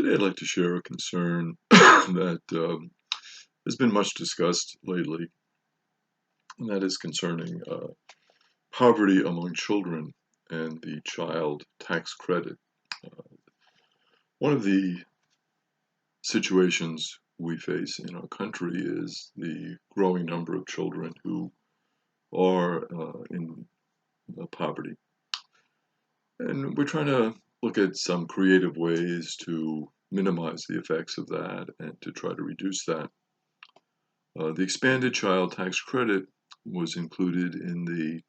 Today I'd like to share a concern that has been much discussed lately, and that is concerning poverty among children and the child tax credit. Uh, One of the situations we face in our country is the growing number of children who are in poverty. And we're trying to look at some creative ways to minimize the effects of that and to try to reduce that. The expanded child tax credit was included in the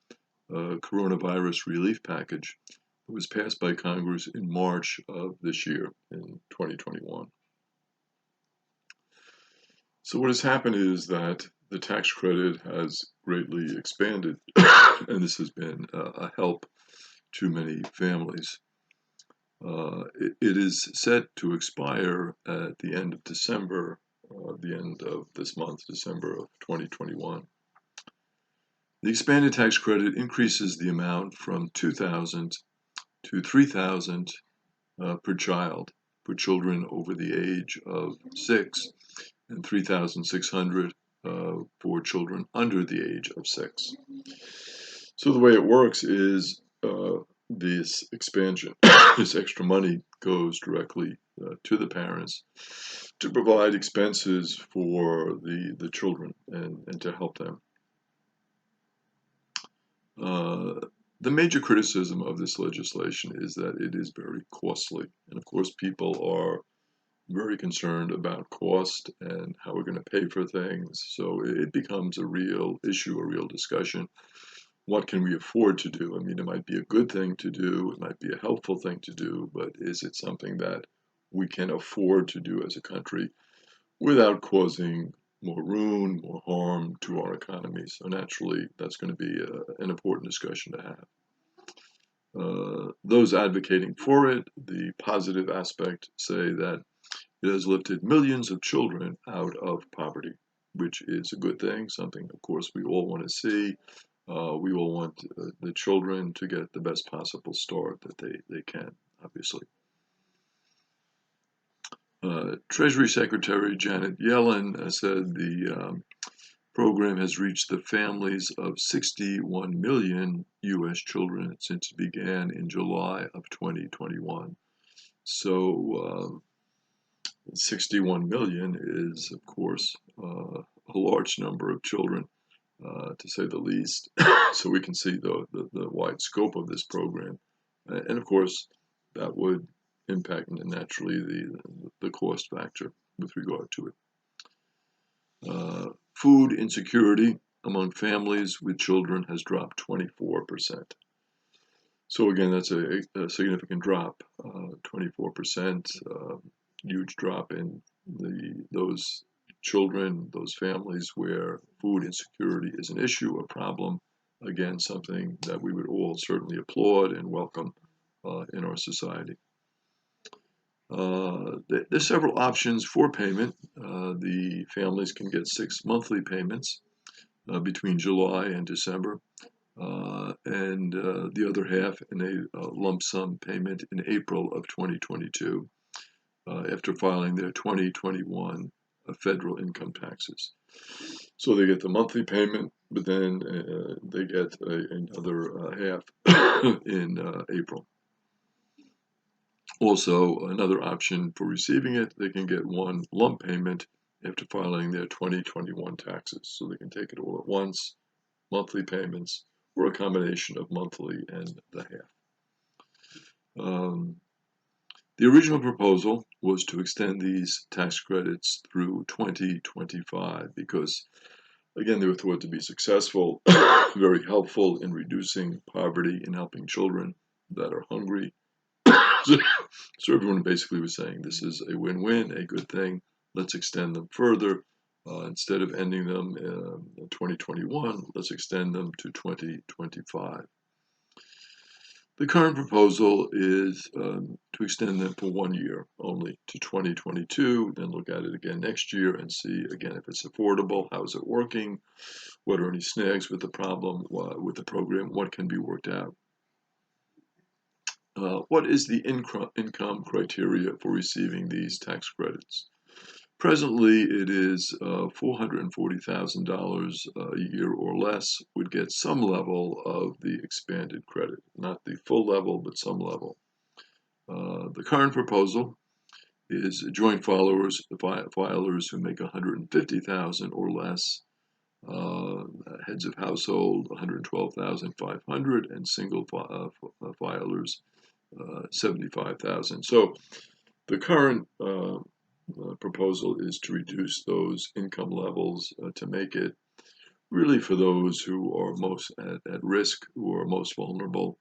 coronavirus relief package that was passed by Congress in March of this year, in 2021. So what has happened is that the tax credit has greatly expanded, and this has been a help to many families. It is set to expire at the end of December, the end of this month, December of 2021. The expanded tax credit increases the amount from $2,000 to $3,000 per child for children over the age of 6, and $3,600 for children under the age of 6. So the way it works is this expansion, this extra money goes directly to the parents to provide expenses for the children and to help them. The major criticism of this legislation is that it is very costly. And of course, people are very concerned about cost and how we're going to pay for things. So it becomes a real issue, a real discussion. What can we afford to do? I mean, it might be a good thing to do, it might be a helpful thing to do, but is it something that we can afford to do as a country without causing more ruin, more harm to our economy? So naturally, that's going to be an important discussion to have. Those advocating for it, the positive aspect, say that it has lifted millions of children out of poverty, which is a good thing, something, of course, we all want to see. We all want the children to get the best possible start that they can, obviously. Treasury Secretary Janet Yellen said the program has reached the families of 61 million U.S. children since it began in July of 2021. So 61 million is, of course, a large number of children, to say the least. So we can see the wide scope of this program. And of course, that would impact naturally the cost factor with regard to it. Food insecurity among families with children has dropped 24%. So again, that's a significant drop, 24%, huge drop in those children, those families where food insecurity is an issue, a problem. Again, something that we would all certainly applaud and welcome in our society. There's several options for payment. The families can get 6 monthly payments between July and December, and the other half in a lump sum payment in April of 2022 after filing their 2021 federal income taxes. So they get the monthly payment, but then they get another half in April. Also, another option for receiving it, they can get one lump payment after filing their 2021 taxes. So they can take it all at once, monthly payments, or a combination of monthly and the half. The original proposal was to extend these tax credits through 2025 because, again, they were thought to be successful, very helpful in reducing poverty and helping children that are hungry. So everyone basically was saying this is a win-win, a good thing. Let's extend them further. Instead of ending them in 2021, let's extend them to 2025. The current proposal is to extend them for 1 year only to 2022, then look at it again next year and see again if it's affordable, how is it working, what are any snags with the problem, with the program, what can be worked out. What is the income criteria for receiving these tax credits? Presently, it is $440,000 a year or less would get some level of the expanded credit, not the full level, but some level. The current proposal is joint filers who make $150,000 or less, heads of household $112,500, and single filers $75,000. So the current proposal is to reduce those income levels to make it really for those who are most at risk, who are most vulnerable.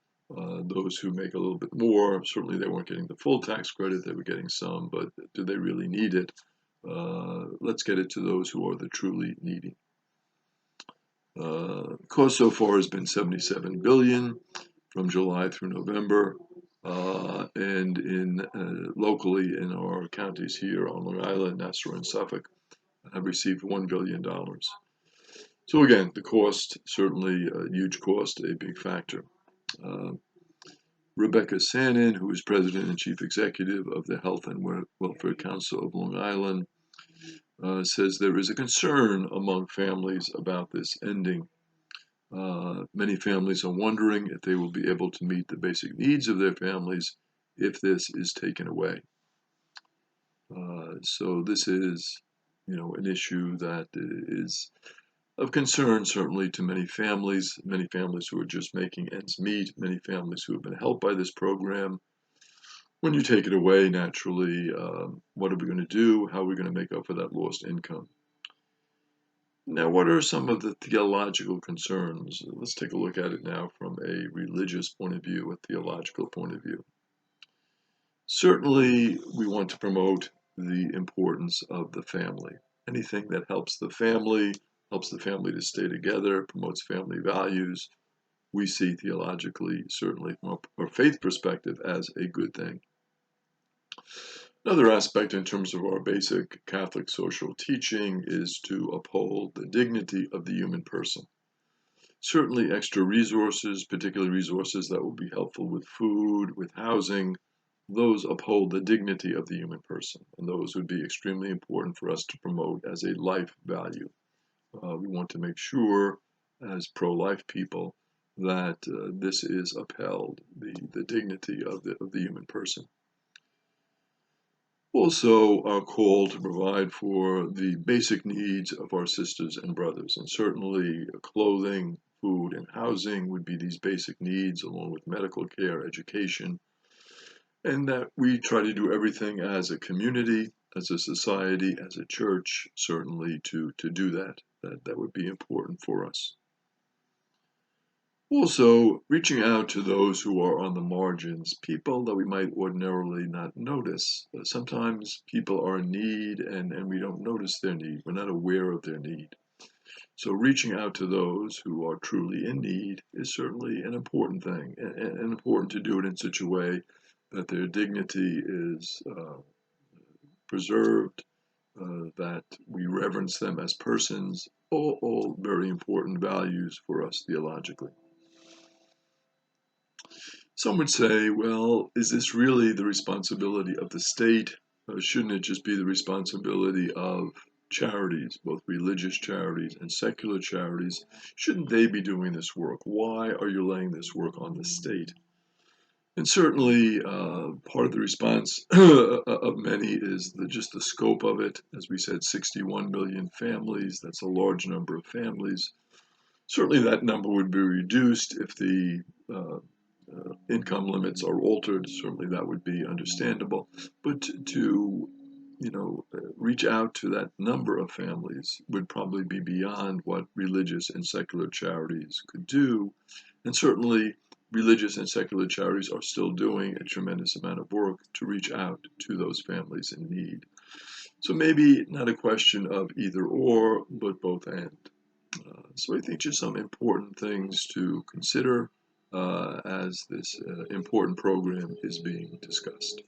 Those who make a little bit more, certainly they weren't getting the full tax credit, they were getting some, but do they really need it? Let's get it to those who are the truly needy. Cost so far has been $77 billion from July through November, and locally in our counties here on Long Island, Nassau and Suffolk have received $1 billion. So again, the cost, certainly a huge cost, a big factor. Rebecca Sanin, who is President and Chief Executive of the Health and Welfare Council of Long Island, says there is a concern among families about this ending. Many families are wondering if they will be able to meet the basic needs of their families if this is taken away. So this is, an issue that is of concern certainly to many families who are just making ends meet, many families who have been helped by this program. When you take it away, naturally, what are we going to do? How are we going to make up for that lost income? Now, what are some of the theological concerns? Let's take a look at it now from a religious point of view, a theological point of view. Certainly, we want to promote the importance of the family. Anything that helps the family to stay together, promotes family values, we see theologically, certainly from a faith perspective, as a good thing. Another aspect in terms of our basic Catholic social teaching is to uphold the dignity of the human person. Certainly extra resources, particularly resources that will be helpful with food, with housing, those uphold the dignity of the human person, and those would be extremely important for us to promote as a life value. We want to make sure, as pro-life people, that this is upheld, the dignity of the human person. Also are called to provide for the basic needs of our sisters and brothers, and certainly clothing, food, and housing would be these basic needs, along with medical care, education, and that we try to do everything as a community, as a society, as a church, certainly to do that. That would be important for us. Also, reaching out to those who are on the margins, people that we might ordinarily not notice. Sometimes people are in need and we don't notice their need. We're not aware of their need. So reaching out to those who are truly in need is certainly an important thing, and important to do it in such a way that their dignity is preserved, that we reverence them as persons, all very important values for us theologically. Some would say, well, is this really the responsibility of the state? Shouldn't it just be the responsibility of charities, both religious charities and secular charities? Shouldn't they be doing this work? Why are you laying this work on the state? And certainly, part of the response of many is just the scope of it. As we said, 61 million families, that's a large number of families. Certainly that number would be reduced if the income limits are altered. Certainly that would be understandable. But to reach out to that number of families would probably be beyond what religious and secular charities could do. And certainly religious and secular charities are still doing a tremendous amount of work to reach out to those families in need. So maybe not a question of either or, but both and. So I think just some important things to consider as this important program is being discussed.